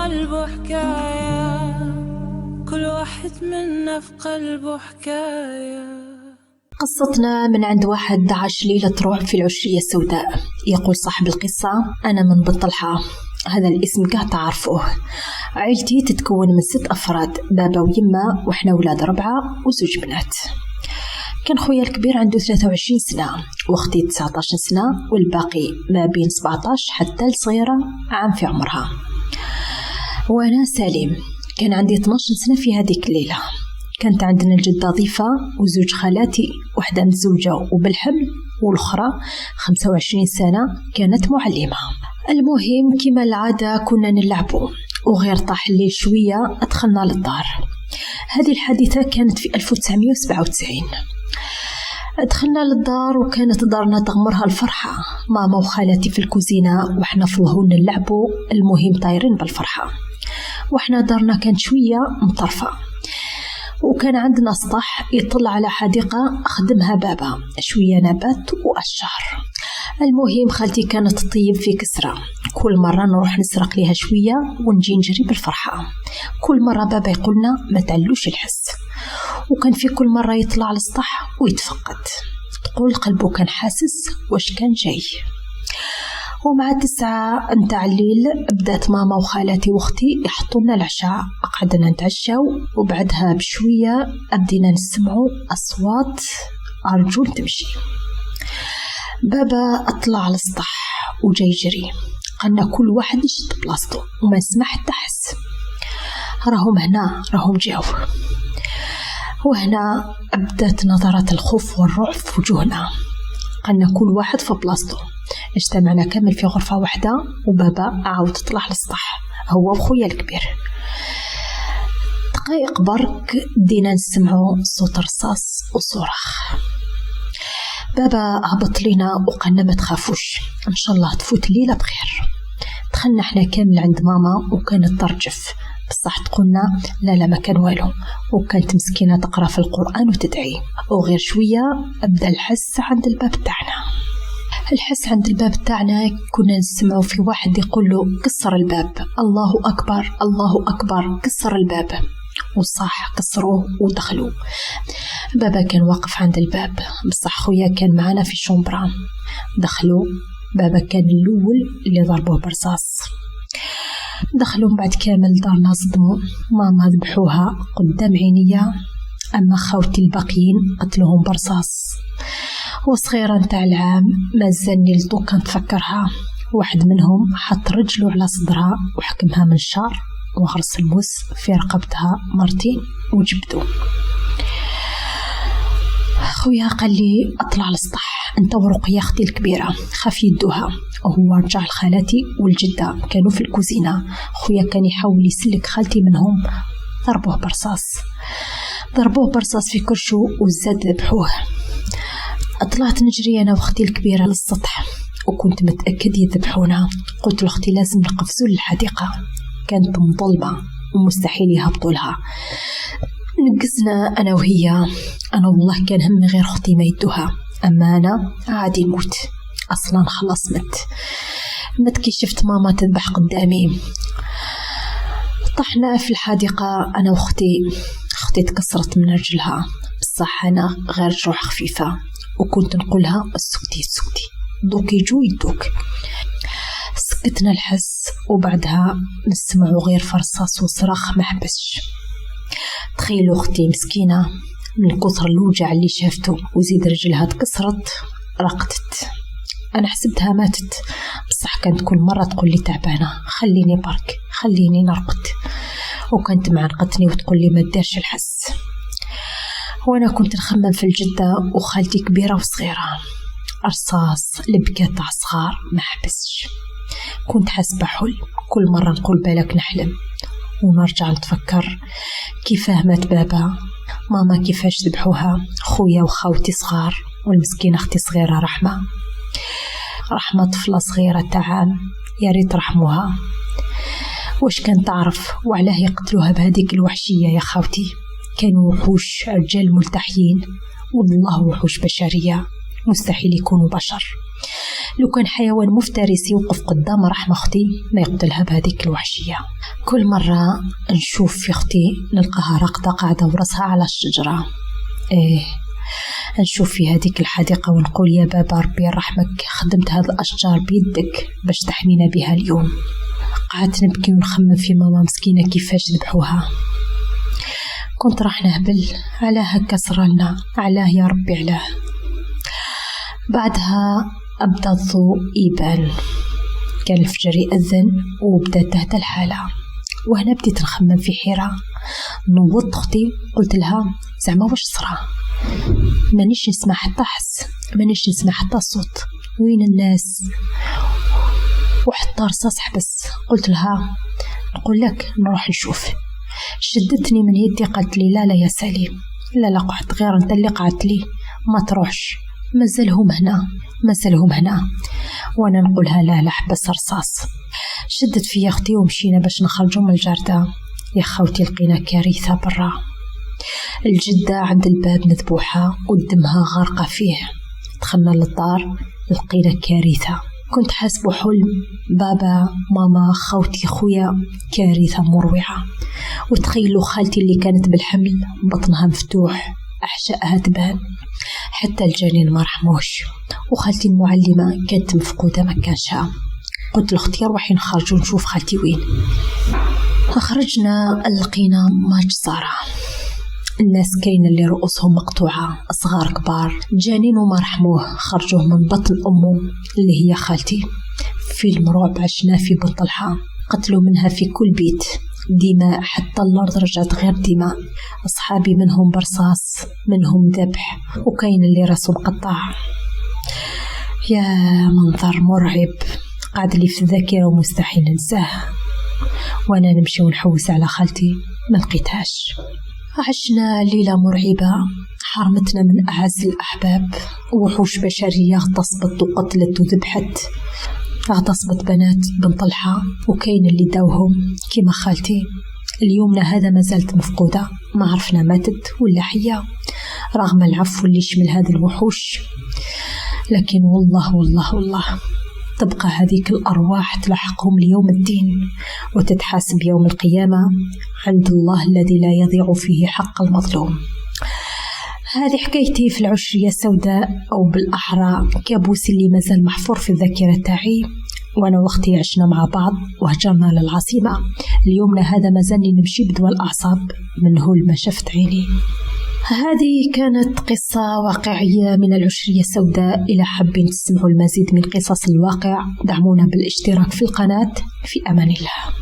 قلبه حكاية، كل واحد منا في قلبه حكاية. قصتنا من عند واحد عاش ليلة رعب في العشرية السوداء. يقول صاحب القصة: أنا من بطلحة، هذا الاسم قاعد تعرفوه. عائلتي تتكون من 6 أفراد، بابا ويمة، وإحنا أولاد 4 وزوج بنات. كان خويا الكبير عنده 23 سنة، واختي 19 سنة، والباقي ما بين 17 حتى الصغيرة عام في عمرها. وأنا سليم كان عندي 12 سنة في هذيك الليلة. كانت عندنا الجدة ضيفة وزوج خالاتي، واحدة متزوجة وبالحمل، والأخرى 25 سنة كانت معلمة. المهم كما العادة كنا نلعبوا، وغير طاح الليل شوية دخلنا للدار. هذه الحادثة كانت في 1997. دخلنا للدار وكانت دارنا تغمرها الفرحة، ماما وخالاتي في الكوزينة وإحنا في الهون نلعبوا، المهم طايرين بالفرحة. وإحنا دارنا كانت شوية مطرفة، وكان عندنا سطح يطلع على حديقة خدمها بابا، شوية نبات وأشجار. المهم خالتي كانت تطيب في كسرة، كل مرة نروح نسرق لها شوية ونجي نجري بالفرحة. كل مرة بابا يقولنا ما تعلوش الحس، وكان في كل مرة يطلع على السطح ويتفقد، تقول قلبه كان حاسس واش كان جاي. ومع 9 متاع الليل بدات ماما وخالاتي واختي يحطوا لنا العشاء، قعدنا نتعشاو، وبعدها بشويه بدينا نسمعوا اصوات رجول تمشي. بابا اطلع على السطح وجاي يجري، قالنا كل واحد يشد بلاصتو وما نسمع حتى حس، راهم هنا راهم جاو. وهنا بدات نظرات الخوف والرعب في وجوهنا، قالنا كل واحد في بلاصتو. اجتمعنا كامل في غرفة واحدة، وبابا عاود طلع للسطح هو وخويا الكبير. دقائق برك دينا نسمعوا صوت رصاص وصراخ. بابا هبط لينا وقالنا ما تخافوش، ان شاء الله تفوت الليلة بخير. دخلنا احنا كامل عند ماما وكانت ترجف، بصح تقولنا لا ما كان والو، وكانت مسكينة تقرأ في القرآن وتدعي. وغير شوية أبدأ الحس عند الباب تاعنا. الحس عند الباب تاعنا كنا نسمعوا في واحد يقول له كسر الباب، الله أكبر الله أكبر، كسر الباب. وصح كسروه ودخلوا. بابا كان واقف عند الباب، بصح خويا كان معنا في الشومبرا. دخلوا، بابا كان الأول اللي ضربوه برصاص. دخلوا بعد كامل دارنا صدموا، ماما ذبحوها قدام عينيا، أما خوتي الباقيين قتلوهم برصاص. وصغيرة نتاع العام مازالني لدوكا نتفكرها، واحد منهم حط رجله على صدرها وحكمها من شار، وغرس الموس في رقبتها مرتين وجبدو. خويا قال لي اطلع للسطح انت ورقية اختي الكبيرة، خاف يدوها. وهو رجع لخالاتي والجدة كانوا في الكوزينة. خويا كان يحاول يسلك خالتي منهم، ضربوه برصاص في كرشه وزاد ذبحوه. طلعت نجري انا واختي الكبيرة للسطح، وكنت متأكد يذبحونا. قلت لاختي لازم نقفزوا للحديقة، كانت مظلمة ومستحيل يهبطوا لها. نقزنا أنا وهي، أنا والله كان همي غير أختي ما يدوها، أما أنا عادي نموت أصلا خلاص مت كي شفت ماما تذبح قدامي. طحنا في الحديقة أنا وأختي، أختي تكسرت من رجلها، بصح أنا غير جروح خفيفة، وكنت نقولها اسكتي دوك يجو يدوك. سكتنا الحس، وبعدها نسمعوا غير فرصاص وصراخ ما حبسش. تخيلوا أختي مسكينة من كثر الوجع اللي شافته وزيد رجلها تكسرت رقدت. أنا حسبتها ماتت، بصح كانت كل مرة تقول لي تعبانة، خليني نرقد، وكانت معرقتني وتقول لي ما تديرش الحس. وأنا كنت نخمم في الجدة وخالتي كبيرة وصغيرة، رصاص البكاء تاع صغار ما حبسش. كنت حاسبة حلم، كل مرة نقول بالك نحلم، ونرجع نتفكر كيفاه مات بابا، ماما كيفاش ذبحوها، خويا وخوتي صغار، والمسكينة اختي صغيرة رحمة طفلة صغيرة تاع يا ريت رحموها. واش كان تعرف وعلاه يقتلوها بهذيك الوحشية يا خوتي؟ كانوا وحوش رجال ملتحيين، والله وحوش بشرية، مستحيل يكونوا بشر. لو كان حيوان مفترس يوقف قدام رحمة أختي ما يقتلها بهذيك الوحشية. كل مرة نشوف في أختي نلقاها راقدة قاعدة وراسها على الشجرة. نشوف في هذيك الحديقة ونقول يا بابا ربي يرحمك، خدمت هذه الأشجار بيدك باش تحمينا بها اليوم. قعدت نبكي ونخمم في ماما مسكينة كيفاش ذبحوها. كنت راح نهبل على هكا صرالنا، علاه يا ربي علاه. بعدها أبدأ الضوء يبان، كان الفجر يأذن وبدأت تهدى الحالة، وهنا بديت نخمم في حيرة. نوضت أختي قلت لها زعما واش صرا؟ مانيش نسمع حتى حس، مانيش نسمع حتى صوت، وين الناس؟ وحتى رصاص حبس. قلت لها نقول لك نروح نشوف. شدتني من يدي قالت لي لا يا سليم، لا قعدت غير انت اللي قعدت لي ما تروحش، مازالهم هنا. وانا نقولها لا حبس رصاص. شدت في اختي ومشينا باش نخرجوا من الجردة. يا خوتي لقينا كارثة برا، الجدة عند الباب مذبوحة ودمها غارقة فيه. دخلنا للدار لقينا كارثة، كنت حاسبه حلم. بابا ماما خوتي خويا، كارثة مروعة. وتخيلوا خالتي اللي كانت بالحمل بطنها مفتوح، أحشائها تبان، حتى الجنين ما رحموش. وخالتي المعلمة كانت مفقودة ما كانشها. قلت لاختي روحي نخرج ونشوف خالتي وين. خرجنا لقينا مجزرة، الناس كاين اللي رؤوسهم مقطوعة، صغار كبار، جنين وما رحموه خرجوه من بطن أمه اللي هي خالتي. فيلم رعب عشنا في بنطلحة، قتلوا منها في كل بيت، دماء حتى الأرض رجعت غير دماء. أصحابي منهم برصاص منهم ذبح، وكاين اللي راسه مقطع. يا منظر مرعب قاعد لي في الذاكرة ومستحيل ننساه. وانا نمشي ونحوس على خالتي ما لقيتهاش. عشنا ليلة مرعبة، حرمتنا من أعز الأحباب. وحوش بشرية اغتصبت وقتلت وذبحت، اغتصبت بنات بنطلحة، وكاين اللي داوهم كيما خالتي. اليومنا هذا ما زالت مفقودة، ما عرفنا ماتت ولا حية رغم العفو اللي يشمل هذه الوحوش. لكن والله تبقى هذيك الأرواح تلحقهم ليوم الدين، وتتحاسب يوم القيامة عند الله الذي لا يضيع فيه حق المظلوم. هذه حكايتي في العشرية السوداء، أو بالأحرى كابوس اللي مازال محفور في الذاكرة تاعي. وأنا وقتي عشنا مع بعض وهجرنا للعاصمة. اليومنا هذا مازالني نمشي بدوى الأعصاب من هول ما شفت عيني. هذه كانت قصة واقعية من العشرية السوداء. إلى حابين تسمعوا المزيد من قصص الواقع دعمونا بالاشتراك في القناة. في أمان الله.